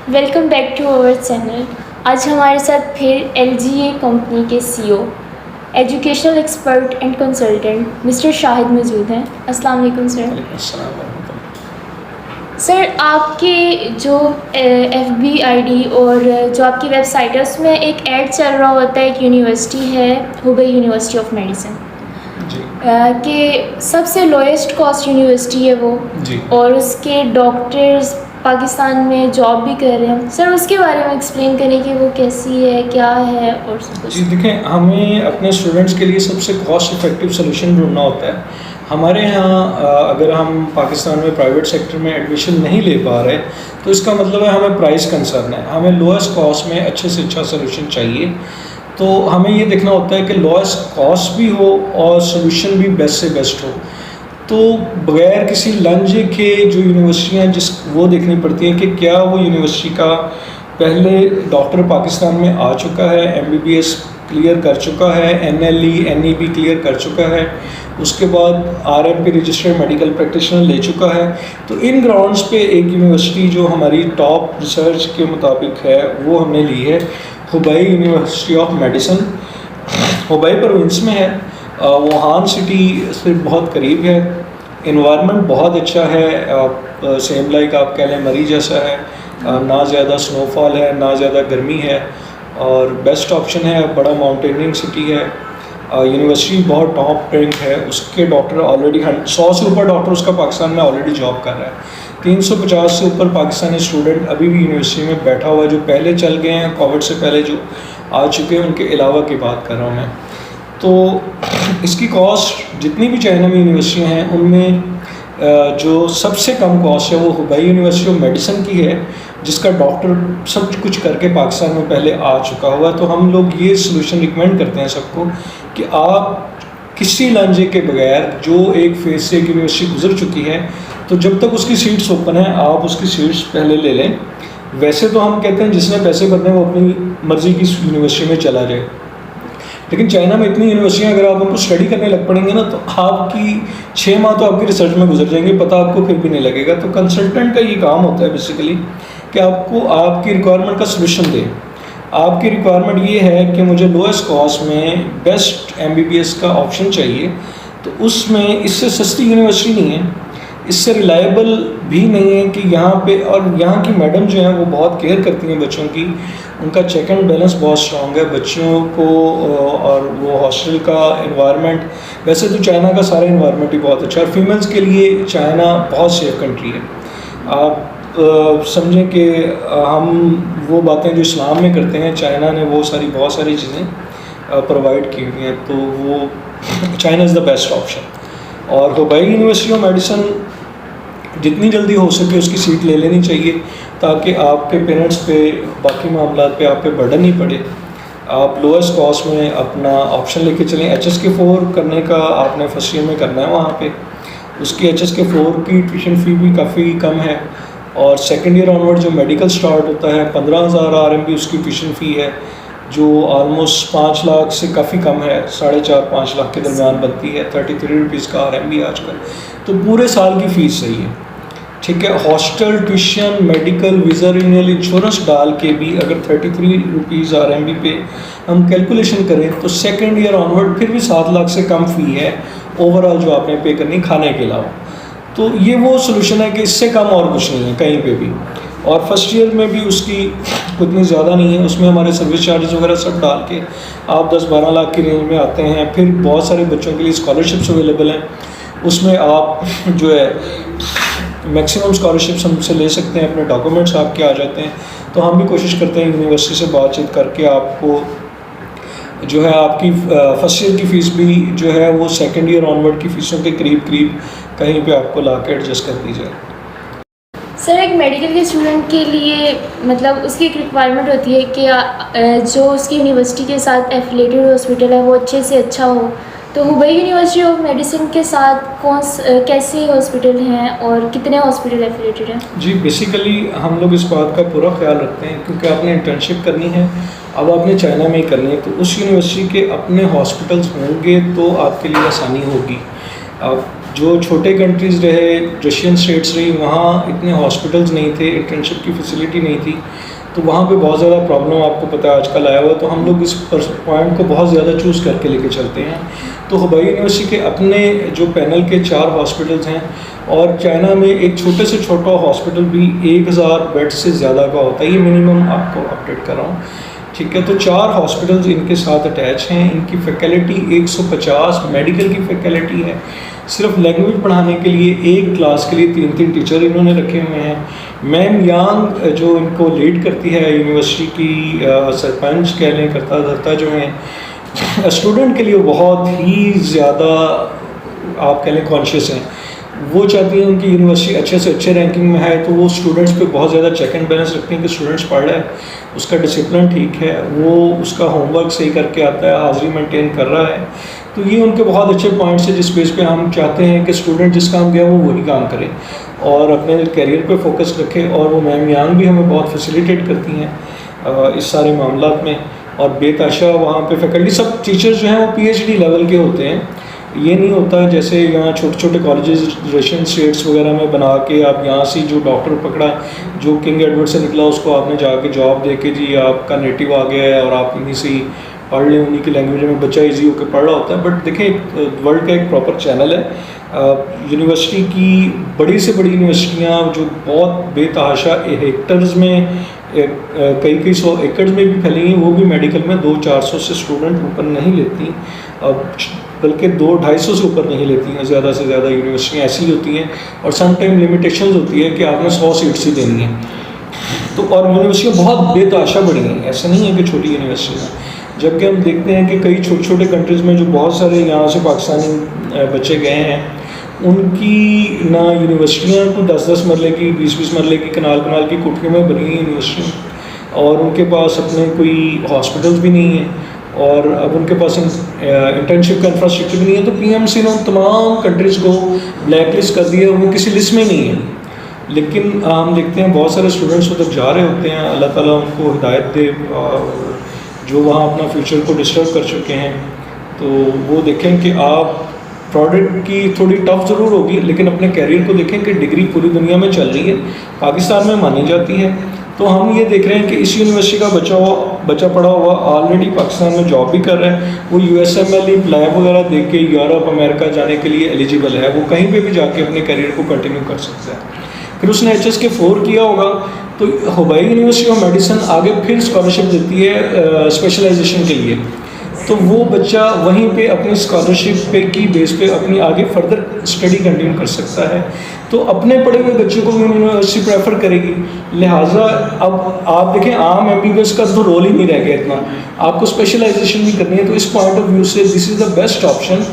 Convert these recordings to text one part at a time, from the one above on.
Welcome back to our channel. आज हमारे साथ फिर LGA कंपनी के CEO, educational expert and consultant mister Shahid मौजूद हैं। अस्सलाम वालेकुम सर। सर, आपके जो FB ID और जो आपकी वेबसाइट है उसमें एक ऐड चल रहा होता है, एक यूनिवर्सिटी है हुबई यूनिवर्सिटी ऑफ मेडिसिन कि सबसे लोएस्ट कॉस्ट यूनिवर्सिटी है वो जी। और उसके डॉक्टर्स पाकिस्तान में जॉब भी कर रहे हैं। सर, उसके बारे में एक्सप्लेन करें कि वो कैसी है, क्या है और सब कुछ। जी देखें, हमें अपने स्टूडेंट्स के लिए सबसे कॉस्ट इफ़ेक्टिव सोल्यूशन ढूंढना होता है। हमारे यहाँ अगर हम पाकिस्तान में प्राइवेट सेक्टर में एडमिशन नहीं ले पा रहे तो इसका मतलब है हमें प्राइस कंसर्न है। हमें लोएस्ट कॉस्ट में अच्छे से अच्छा सोल्यूशन चाहिए। तो हमें ये देखना होता है कि लोएस्ट कॉस्ट भी हो और सोल्यूशन भी बेस्ट से बेस्ट हो। तो बगैर किसी लंजे के जो यूनिवर्सिटियाँ वो देखनी पड़ती हैं कि क्या वो यूनिवर्सिटी का पहले डॉक्टर पाकिस्तान में आ चुका है, MBBS क्लियर कर चुका है, NLE NEB क्लियर कर चुका है, उसके बाद RMP रजिस्टर्ड मेडिकल प्रैक्टिशनर ले चुका है। तो इन ग्राउंड्स पे एक यूनिवर्सिटी जो हमारी टॉप रिसर्च के मुताबिक है वो हमने ली है, Hubei university of medicine. Hubei province में है, वुहान सिटी से बहुत करीब है। इन्वायरमेंट बहुत अच्छा है, सेम लाइक आप कह लें मरी जैसा है। ना ज़्यादा स्नोफॉल है ना ज़्यादा गर्मी है और बेस्ट ऑप्शन है। बड़ा माउंटेनियरिंग सिटी है। यूनिवर्सिटी बहुत टॉप रैंक है। उसके डॉक्टर ऑलरेडी 100 से ऊपर डॉक्टर उसका पाकिस्तान में ऑलरेडी जॉब कर रहा है। 350 से ऊपर पाकिस्तानी स्टूडेंट अभी भी यूनिवर्सिटी में बैठा हुआ है, जो पहले चल गए हैं कोविड से पहले जो आ चुके हैं उनके अलावा की बात कर रहा हूँ मैं। तो इसकी कॉस्ट जितनी भी चाइना में यूनिवर्सिटियाँ हैं उनमें जो सबसे कम कॉस्ट है वो हुबई यूनिवर्सिटी ऑफ मेडिसिन की है, जिसका डॉक्टर सब कुछ करके पाकिस्तान में पहले आ चुका हुआ। तो हम लोग ये सलूशन रिकमेंड करते हैं सबको कि आप किसी लांझे के बगैर जो एक फेज से एक यूनिवर्सिटी गुजर चुकी है तो जब तक उसकी सीट्स ओपन है आप उसकी सीट्स पहले ले लें। वैसे तो हम कहते हैं जिसने पैसे भरने वो अपनी मर्ज़ी की यूनिवर्सिटी में चला जाए, लेकिन चाइना में इतनी यूनिवर्सिटियाँ अगर आप उनको स्टडी करने लग पड़ेंगे ना तो आपकी 6 माह तो आपकी रिसर्च में गुजर जाएंगे, पता आपको फिर भी नहीं लगेगा। तो कंसल्टेंट का ये काम होता है बेसिकली कि आपको आपकी रिक्वायरमेंट का सलूशन दें। आपकी रिक्वायरमेंट ये है कि मुझे लोएस्ट कॉस्ट में बेस्ट MBBS का ऑप्शन चाहिए, तो उसमें इससे सस्ती यूनिवर्सिटी नहीं है, इससे रिलायबल भी नहीं है कि यहाँ पे। और यहाँ की मैडम जो हैं वो बहुत केयर करती हैं बच्चों की, उनका चेक एंड बैलेंस बहुत स्ट्रॉन्ग है बच्चों को। और वो हॉस्टल का इन्वायरमेंट, वैसे तो चाइना का सारा इन्वायरमेंट ही बहुत अच्छा है। फीमेल्स के लिए चाइना बहुत सेफ कंट्री है। आप समझें कि हम वो बातें जो इस्लाम में करते हैं चाइना ने वो बहुत सारी चीज़ें प्रोवाइड की हुई हैं। तो वो China is the best option. और हुबई यूनिवर्सिटी ऑफ मेडिसिन जितनी जल्दी हो सके उसकी सीट ले लेनी चाहिए ताकि आपके पेरेंट्स पे बाकी मामला पे आप पे बर्डन नहीं पड़े। आप लोएस्ट कॉस्ट में अपना ऑप्शन लेके चलें। HSK4 करने का आपने फर्स्ट ईयर में करना है वहाँ पे। उसकी HSK4 की ट्यूशन फ़ी भी काफ़ी कम है। और सेकेंड ईयर ऑनवर्ड जो मेडिकल स्टार्ट होता है 15,000 RMB उसकी ट्यूशन फ़ी है, जो ऑलमोस्ट 5 लाख से काफ़ी कम है, 4.5-5 लाख के दरमियान बनती है। 33 रुपीज़ का RMB आजकल। तो पूरे साल की फ़ीस सही है, ठीक है। Hostel, tuition, medical, visa renewal, insurance डाल के भी अगर 33 रुपीज़ RMB पे हम कैलकुलेशन करें तो सेकेंड ईयर ऑनवर्ड फिर भी 7 लाख से कम फ़ी है ओवरऑल जो आपने पे करनी खाने के अलावा। तो ये वो सोल्यूशन है कि इससे कम और कुछ नहीं है कहीं पे भी। और फर्स्ट ईयर में भी उसकी उतनी ज़्यादा नहीं है, उसमें हमारे सर्विस चार्जेस वगैरह सब डाल के आप 10-12 लाख की रेंज में आते हैं। फिर बहुत सारे बच्चों के लिए स्कॉलरशिप्स अवेलेबल हैं, उसमें आप जो है मैक्सिमम स्कॉलरशिप्स हमसे ले सकते हैं, अपने डॉक्यूमेंट्स आपके आ जाते हैं। तो हम भी कोशिश करते हैं यूनिवर्सिटी से बातचीत करके आपको जो है आपकी फर्स्ट ईयर की फ़ीस भी जो है वो सेकेंड ईयर ऑनवर्ड की फ़ीसों के करीब कहीं पे आपको ला के एडजस्ट कर दी जाए। सर, एक मेडिकल के स्टूडेंट के लिए मतलब उसकी एक रिक्वायरमेंट होती है कि जो उसकी यूनिवर्सिटी के साथ एफिलेटेड हॉस्पिटल है वो अच्छे से अच्छा हो। तो हुबई यूनिवर्सिटी ऑफ मेडिसिन के साथ कैसे हॉस्पिटल हैं और कितने हॉस्पिटल एफिलेटेड हैं? जी, बेसिकली हम लोग इस बात का पूरा ख्याल रखते हैं क्योंकि आपने इंटर्नशिप करनी है, अब आपने चाइना में ही करनी है, तो उस यूनिवर्सिटी के अपने हॉस्पिटल्स होंगे तो आपके लिए आसानी होगी। अब जो छोटे कंट्रीज़ रहे, रशियन स्टेट्स रही, वहाँ इतने हॉस्पिटल्स नहीं थे, इंटर्नशिप की फैसिलिटी नहीं थी, तो वहाँ पे बहुत ज़्यादा प्रॉब्लम आपको पता है आजकल आया हुआ। तो हम लोग इस पॉइंट को बहुत ज़्यादा चूज़ करके लेके चलते हैं। तो हुबेई यूनिवर्सिटी के अपने जो पैनल के 4 हॉस्पिटल्स हैं, और चाइना में एक छोटे से छोटा हॉस्पिटल भी 1000 बेड से ज़्यादा का होता है, ये मिनिमम आपको अपडेट कर रहा हूँ, ठीक है। तो 4 हॉस्पिटल्स इनके साथ अटैच हैं। इनकी फैकल्टी 150 मेडिकल की फैकल्टी है। सिर्फ लैंग्वेज पढ़ाने के लिए एक क्लास के लिए 3-3 टीचर इन्होंने रखे हुए हैं। मैम यांग जो इनको लीड करती है यूनिवर्सिटी की, सरपंच कह लें, करता धरता जो हैं, स्टूडेंट के लिए बहुत ही ज़्यादा आप कह लें कॉन्शियस हैं। वो चाहती हैं उनकी यूनिवर्सिटी अच्छे से अच्छे रैंकिंग में है, तो वो स्टूडेंट्स पे बहुत ज़्यादा चेक एंड बैलेंस रखते हैं कि स्टूडेंट्स पढ़ रहा है, उसका डिसिप्लिन ठीक है, वो उसका होमवर्क सही करके आता है, हाज़िरी मेंटेन कर रहा है। तो ये उनके बहुत अच्छे पॉइंट्स हैं जिस बेस पे हम चाहते हैं कि स्टूडेंट जिस काम गया वो वही काम करे और अपने कैरियर पे फोकस रखे। और वो मैम यांग भी हमें बहुत फैसिलिटेट करती हैं इस सारे मामला में। और बेताशा वहाँ पे फैकल्टी, सब टीचर्स जो हैं वो PhD लेवल के होते हैं। ये नहीं होता जैसे यहाँ छोटे छोटे कॉलेजेस रशियन स्टेट्स वगैरह में बना के आप यहाँ से जो डॉक्टर पकड़ा, जो किंग एडवर्ड से निकला, उसको आपने जाके जॉब दे के जी आपका नेटिव आ गया है और आप इन्हीं से ही पढ़ लें, उन्हीं की लैंग्वेज में बच्चा इजी होकर पढ़ रहा होता है। बट देखें, वर्ल्ड का एक प्रॉपर चैनल है। यूनिवर्सिटी की बड़ी से बड़ी यूनिवर्सिटियाँ जो बहुत बेतहाशा हेक्टर्स में, कई 100 एकड़ में भी फैली हैं, वो भी मेडिकल में 200-400 से स्टूडेंट ऊपर नहीं लेती, बल्कि 200-250 से ऊपर नहीं लेती हैं। ज़्यादा से ज़्यादा यूनिवर्सिटियाँ ऐसी होती हैं और सम टाइम लिमिटेशंस होती है कि आपने 100 सीट्स ही देनी है। तो और यूनिवर्सिटियाँ बहुत बेतहाशा बड़ी हैं, ऐसा नहीं है कि छोटी यूनिवर्सिटी हैं। जबकि हम देखते हैं कि कई छोटे छोटे कंट्रीज़ में जो बहुत सारे यहाँ से पाकिस्तानी बच्चे गए हैं, उनकी ना यूनिवर्सिटियाँ को 10-10 मरले की, 20-20 मरले की, कनाल की कोठरियों में बनी हुई यूनिवर्सिटी, और उनके पास अपने कोई हॉस्पिटल्स भी नहीं है और अब उनके पास इंटर्नशिप का इंफ्रास्ट्रक्चर भी नहीं है। तो PMC ने उन तमाम कंट्रीज़ को ब्लैक लिस्ट कर दिया, वो किसी लिस्ट में नहीं है। लेकिन हम देखते हैं बहुत सारे स्टूडेंट्स उधर जा रहे होते हैं, अल्लाह ताला उनको हिदायत दे, जो वहाँ अपना फ्यूचर को डिस्टर्ब कर चुके हैं। तो वो देखें कि आप प्रोडक्ट की थोड़ी टफ ज़रूर होगी, लेकिन अपने कैरियर को देखें कि डिग्री पूरी दुनिया में चल रही है, पाकिस्तान में मानी जाती है। तो हम ये देख रहे हैं कि इस यूनिवर्सिटी का बच्चा पढ़ा हुआ ऑलरेडी पाकिस्तान में जॉब भी कर रहा है, वो USMLE लैब वगैरह देख के यूरोप अमेरिका जाने के लिए एलिजिबल है, वो कहीं पे भी जाके अपने करियर को कंटिन्यू कर सकता है। फिर उसने HSK4 किया होगा, तो हुबेई यूनिवर्सिटी ऑफ मेडिसिन आगे फिर स्कॉलरशिप देती है स्पेशलाइजेशन के लिए। तो वो बच्चा वहीं पे अपनी स्कॉलरशिप पे की बेस पे अपनी आगे फर्दर स्टडी कंटिन्यू कर सकता है। तो अपने पढ़े हुए बच्चे को भी यूनिवर्सिटी प्रेफर करेगी। लिहाजा अब आप देखें, आम MBBS का तो रोल ही नहीं रह गया इतना, आपको स्पेशलाइजेशन भी करनी है। तो इस पॉइंट ऑफ व्यू से this is the best option,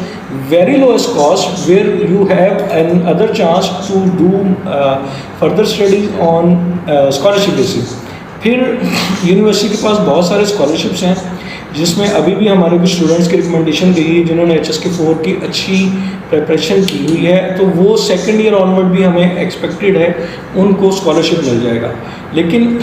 very lowest cost, where you have another chance to do further studies on scholarship basis. फिर यूनिवर्सिटी के पास बहुत सारे स्कॉलरशिप्स हैं, जिसमें अभी भी हमारे कुछ स्टूडेंट्स की रिकमेंडेशन गई है जिन्होंने HSK4 की अच्छी प्रिपरेशन की हुई है, तो वो सेकंड ईयर ऑनवर्ड भी हमें एक्सपेक्टेड है उनको स्कॉलरशिप मिल जाएगा। लेकिन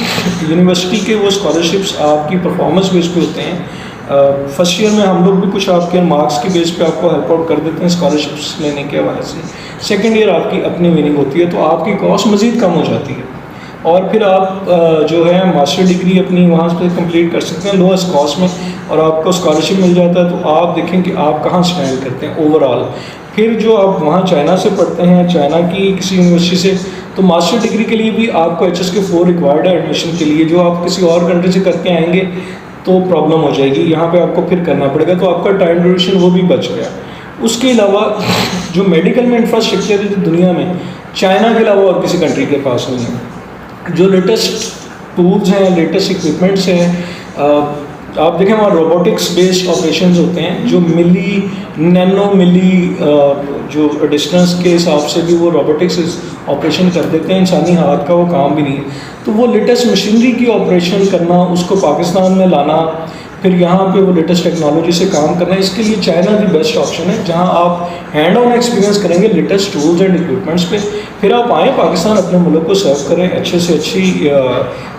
यूनिवर्सिटी के वो स्कॉलरशिप्स आपकी परफॉर्मेंस बेस पे होते हैं। फर्स्ट ईयर में हम लोग भी कुछ आपके मार्क्स के बेस पे आपको हेल्प आउट कर देते हैं स्कॉलरशिप्स लेने के हवाले से। सेकेंड ईयर आपकी अपनी विनिंग होती है, तो आपकी कॉस्ट मज़ीद कम हो जाती है और फिर आप जो है मास्टर डिग्री अपनी वहाँ से कंप्लीट कर सकते हैं लोएस्ट कॉस्ट में, और आपको स्कॉलरशिप मिल जाता है। तो आप देखें कि आप कहाँ स्टैंड करते हैं ओवरऑल। फिर जो आप वहाँ चाइना से पढ़ते हैं, चाइना की किसी यूनिवर्सिटी से, तो मास्टर डिग्री के लिए भी आपको HSK4 रिक्वायर्ड है एडमिशन के लिए। जो आप किसी और कंट्री से करके आएंगे तो प्रॉब्लम हो जाएगी, यहाँ पे आपको फिर करना पड़ेगा, तो आपका टाइम ड्यूरेशन वो भी बच गया। उसके अलावा जो मेडिकल में इंफ्रास्ट्रक्चर है दुनिया में, चाइना के अलावा और किसी कंट्री के पास नहीं है। जो लेटेस्ट टूल्स हैं, लेटेस्ट इक्विपमेंट्स हैं, आप देखें वहाँ रोबोटिक्स बेस्ड ऑपरेशंस होते हैं, जो नैनो मिली जो डिस्टेंस के हिसाब से भी वो रोबोटिक्स ऑपरेशन कर देते हैं, इंसानी हाथ का वो काम भी नहीं है। तो वो लेटेस्ट मशीनरी की ऑपरेशन करना, उसको पाकिस्तान में लाना, फिर यहाँ पे वो लेटेस्ट टेक्नोलॉजी से काम करना है, इसके लिए चाइना भी बेस्ट ऑप्शन है, जहाँ आप हैंड ऑन एक्सपीरियंस करेंगे लेटेस्ट टूल्स एंड इक्विपमेंट्स पे। फिर आप आएँ पाकिस्तान, अपने मुल्क को सर्व करें, अच्छे से अच्छी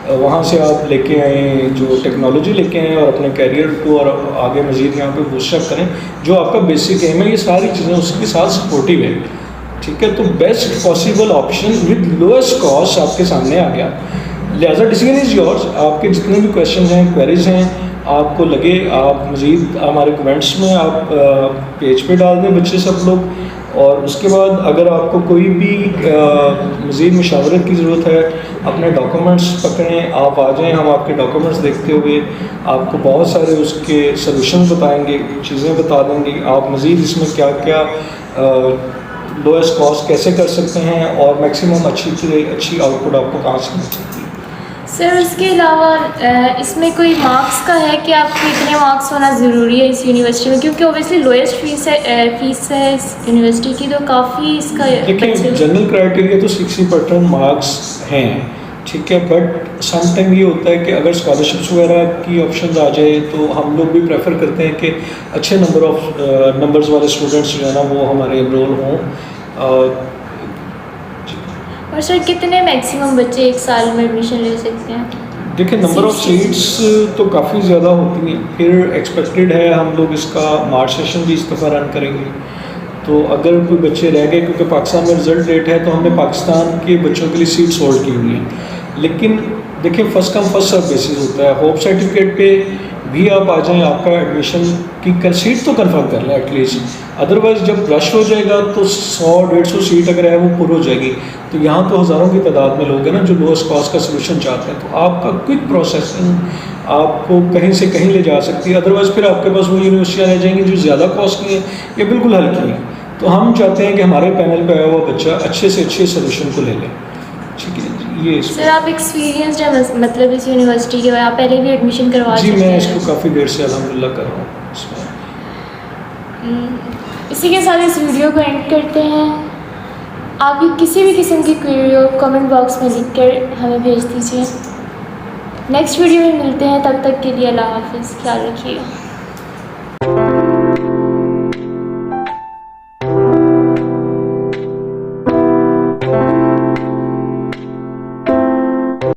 वहाँ से आप लेके आएँ जो टेक्नोलॉजी लेके आएँ और अपने कैरियर को और आगे मज़ीद यहाँ पे बूस्टअप करें। जो आपका बेसिक एम है, ये सारी चीज़ें उसके साथ सपोर्टिव है, ठीक है। तो best possible option with lowest cost आपके सामने आ गया। लिहाजा डिसीजन इज़ योर्स। आपके जितने भी क्वेश्चन हैं, क्वेरीज हैं, आपको लगे, आप मज़ीद हमारे कमेंट्स में आप पेज पे डाल दें बच्चे सब लोग। और उसके बाद अगर आपको कोई भी मज़ीद मशावरत की ज़रूरत है, अपने डॉक्यूमेंट्स पकड़ें, आप आ जाएं, हम आपके डॉक्यूमेंट्स देखते हुए आपको बहुत सारे उसके सलूशन बताएंगे, चीज़ें बता देंगे, आप मज़ीद इसमें क्या क्या लोएस्ट कॉस्ट कैसे कर सकते हैं और मैक्सिमम अच्छी आउटपुट आपको कहाँ से मिल सकती है। सर उसके अलावा इसमें कोई मार्क्स का है कि आपको इतने मार्क्स होना ज़रूरी है इस यूनिवर्सिटी में, क्योंकि ओबियसली लोएस्ट फीस है इस यूनिवर्सिटी की, तो काफ़ी इसका देखिए जनरल क्राइटेरिया तो 60% मार्क्स हैं, ठीक है। बट सम टाइम ये होता है कि अगर स्कॉलरशिप्स वगैरह की ऑप्शन आ जाए तो हम लोग भी प्रेफर करते हैं कि अच्छे नंबर्स वाले स्टूडेंट्स जो है ना वो हमारे एनरोल हों। और सर कितने मैक्सिमम बच्चे एक साल में एडमिशन ले सकते हैं? देखिए नंबर ऑफ़ सीट्स तो काफ़ी ज़्यादा होती हैं, फिर एक्सपेक्टेड है हम लोग इसका मार्च सेशन भी इस दफ़ा रन करेंगे। तो अगर कोई बच्चे रह गए, क्योंकि पाकिस्तान में रिज़ल्ट लेट है, तो हमने पाकिस्तान के बच्चों के लिए सीट्स होल्ड की हुई हैं। लेकिन देखिए first come first serve basis होता है। होप सर्टिफिकेट पे भी आप आ जाएं, आपका एडमिशन की सीट तो कंफर्म कर लें एटलीस्ट, अदरवाइज़ जब रश हो जाएगा तो 100-150 सीट अगर है वो पूरी हो जाएगी। तो यहाँ तो हज़ारों की तादाद में लोग हैं ना जो लोएस्ट कॉस्ट का सलूशन चाहते हैं, तो आपका क्विक प्रोसेसिंग आपको कहीं से कहीं ले जा सकती है। अदरवाइज़ फिर आपके पास वो यूनिवर्सिटियाँ रह जाएंगी जो ज़्यादा कॉस्टली हैं या बिल्कुल हल्की हैं। तो हम चाहते हैं कि हमारे पैनल पर आया हुआ बच्चा अच्छे से अच्छे सोल्यूशन को ले लें, ठीक है। ये सर आप एक्सपीरियंस्ड है मतलब इस यूनिवर्सिटी के, आप पहले भी एडमिशन करवा चुके जी, हैं? मैं इसको काफ़ी देर से अल्हम्दुलिल्लाह कर रहा हूँ इसमें। इसी के साथ इस वीडियो को एंड करते हैं। आपकी किसी भी किस्म की क्वेरी हो कमेंट बॉक्स में लिखकर हमें भेज दीजिए। नेक्स्ट वीडियो में मिलते हैं, तब तक के लिए अल्लाह हाफ़िज़, ख्याल रखिएगा।